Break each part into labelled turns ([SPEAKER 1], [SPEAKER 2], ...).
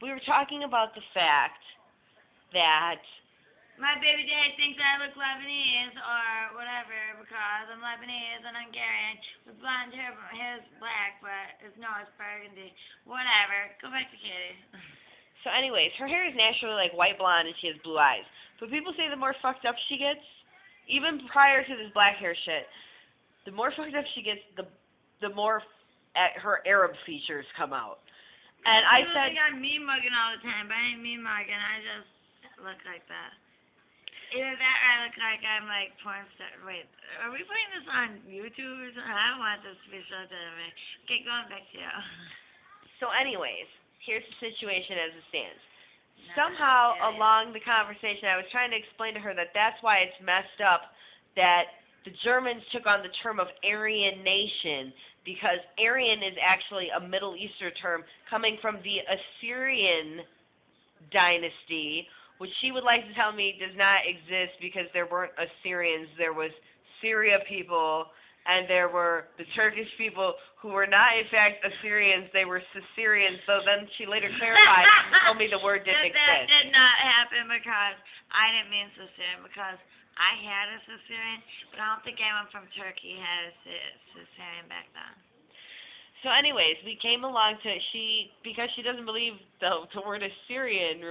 [SPEAKER 1] we were talking about the fact that
[SPEAKER 2] My baby daddy thinks I look Lebanese or whatever because I'm Lebanese and Hungarian with blonde hair, but my hair's black, but it's no, it's burgundy. Whatever. Go back to Katie.
[SPEAKER 1] so anyways, her hair is naturally like white blonde and she has blue eyes. But people say the more fucked up she gets, even prior to this black hair shit, the more fucked up she gets, the more her Arab features come out. And I
[SPEAKER 2] People
[SPEAKER 1] said,
[SPEAKER 2] think I'm mean mugging all the time, but I ain't mean mugging. I just look like that. Either that or I look like I'm like porn star. Wait, are we putting this on YouTube or something? I don't want this to be showed to me. Okay, going back to you.
[SPEAKER 1] so anyways, here's the situation as it stands.
[SPEAKER 2] No,
[SPEAKER 1] Somehow
[SPEAKER 2] yeah.
[SPEAKER 1] along the conversation, I was trying to explain to her that that's why it's messed up that the Germans took on the term of Aryan nation, because Aryan is actually a Middle Eastern term coming from the Assyrian dynasty, which she would like to tell me does not exist because there weren't Assyrians. There was Syria people, and there were the Turkish people who were not, in fact, Assyrians. They were Caesareans. So then she later clarified and told me the word didn't
[SPEAKER 2] That
[SPEAKER 1] exist.
[SPEAKER 2] did not happen because I didn't mean Caesarean because I had a Caesarean, but I don't think anyone from Turkey had a Caesarean back then.
[SPEAKER 1] So anyways, we came along to, because she doesn't believe the word Assyrian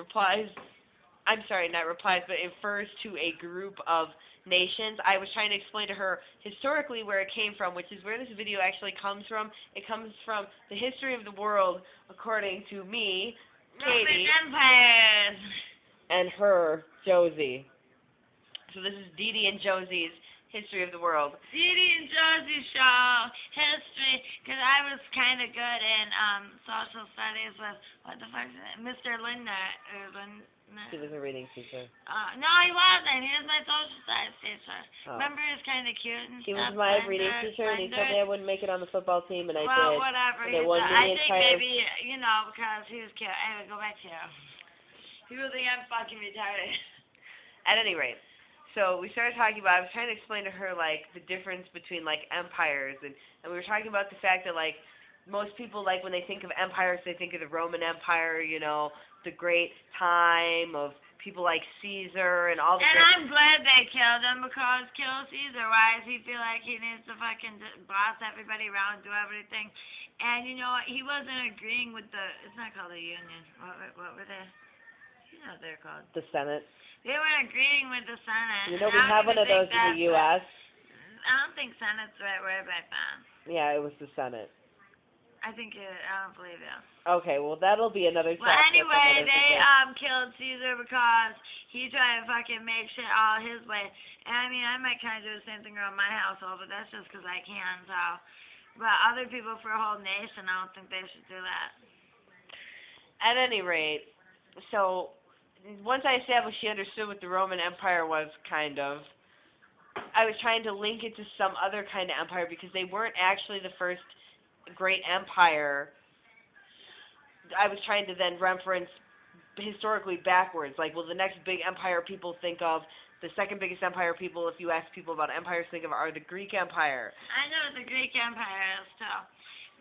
[SPEAKER 1] but infers to a group of nations. I was trying to explain to her historically where it came from, which is where this video actually comes from. It comes from the history of the world, according to me, Katie,
[SPEAKER 2] Roman empires.
[SPEAKER 1] and her, Josie. So this is Dee Dee and Josie's history of the world.
[SPEAKER 2] Dee Dee and Josie show history, because I was kind of good in social studies with, what the fuck is it, Mr. Lindner, or Lindner.
[SPEAKER 1] He was a reading teacher.
[SPEAKER 2] No, he wasn't. He was my social studies teacher.
[SPEAKER 1] Oh.
[SPEAKER 2] Remember, he was kind of cute and
[SPEAKER 1] He
[SPEAKER 2] stuff.
[SPEAKER 1] was my
[SPEAKER 2] Lindner,
[SPEAKER 1] reading teacher, and he told me I wouldn't make it on the football team, and I
[SPEAKER 2] well,
[SPEAKER 1] did.
[SPEAKER 2] whatever.
[SPEAKER 1] And it won me
[SPEAKER 2] I
[SPEAKER 1] the
[SPEAKER 2] think
[SPEAKER 1] entire...
[SPEAKER 2] maybe, because he was cute. Anyway, go back to you. People think I'm fucking retarded.
[SPEAKER 1] At any rate, so we started talking about, I was trying to explain to her, like, the difference between, like, empires, and we were talking about the fact that, like, most people, like, when they think of empires, they think of the Roman Empire, the great time of people like Caesar and all the...
[SPEAKER 2] And I'm glad they killed him, because kill Caesar. Why does he feel like he needs to fucking boss everybody around, do everything? And you know what? He wasn't agreeing with it's not called a union. What were they? You know what they're called.
[SPEAKER 1] The Senate.
[SPEAKER 2] They weren't agreeing with the Senate.
[SPEAKER 1] We have one of those in the U.S.
[SPEAKER 2] I don't think Senate's the right word back then.
[SPEAKER 1] Yeah, it was the Senate.
[SPEAKER 2] I don't believe you.
[SPEAKER 1] Okay, well, that'll be another
[SPEAKER 2] Well,
[SPEAKER 1] chapter.
[SPEAKER 2] anyway, they killed Caesar because he tried to fucking make shit all his way. And I mean, I might kind of do the same thing around my household, but that's just because I can, so. But other people for a whole nation, I don't think they should do that.
[SPEAKER 1] At any rate, so once I established she understood what the Roman Empire was, kind of, I was trying to link it to some other kind of empire because they weren't actually the first great empire. I was trying to then reference historically backwards, like, well, the next big empire people think of, the second biggest empire people, if you ask people about empires, think of are the Greek Empire.
[SPEAKER 2] I know what the Greek Empire is, too,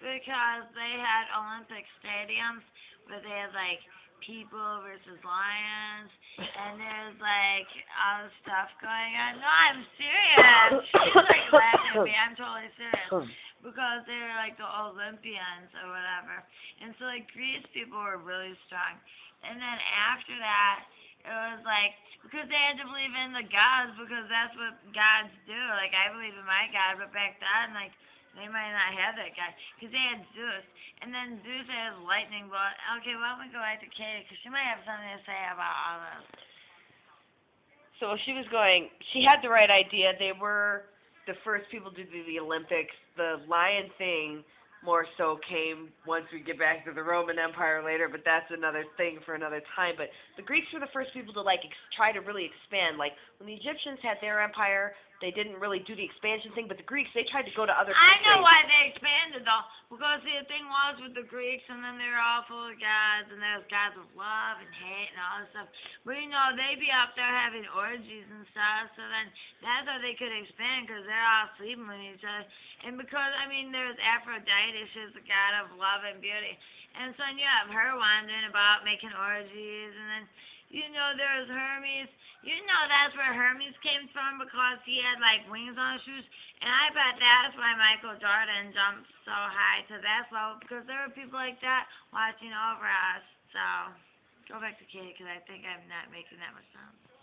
[SPEAKER 2] because they had Olympic stadiums where they had, like, people versus lions, and there's, like, all this stuff going on. No, I'm serious. She's, like, laughing at me. I'm totally serious. Because they were, like, the Olympians or whatever. And so, like, Greece people were really strong. And then after that, it was, like, because they had to believe in the gods, because that's what gods do. Like, I believe in my God, but back then, like, they might not have that guy, because they had Zeus. And then Zeus has lightning bolt. Okay, why don't we go back to Katie, because she might have something to say about all this.
[SPEAKER 1] So she had the right idea. They were the first people to do the Olympics. The lion thing more so came once we get back to the Roman Empire later, but that's another thing for another time. But the Greeks were the first people to, like, try to really expand. Like, when the Egyptians had their empire, they didn't really do the expansion thing, but the Greeks, they tried to go to other countries.
[SPEAKER 2] I know why they expanded, though, because the thing was with the Greeks, and then they were all full of gods, and there's gods of love and hate and all this stuff. But, they be up there having orgies and stuff, so then that's how they could expand, because they're all sleeping with each other. And because, there's Aphrodite, she's the god of love and beauty. And so then you have her wondering about making orgies, and then there's Hermes. That's where Hermes came from because he had like wings on his shoes, and I bet that's why Michael Jordan jumped so high to that slope because there were people like that watching over us. So go back to Katie because I think I'm not making that much sense.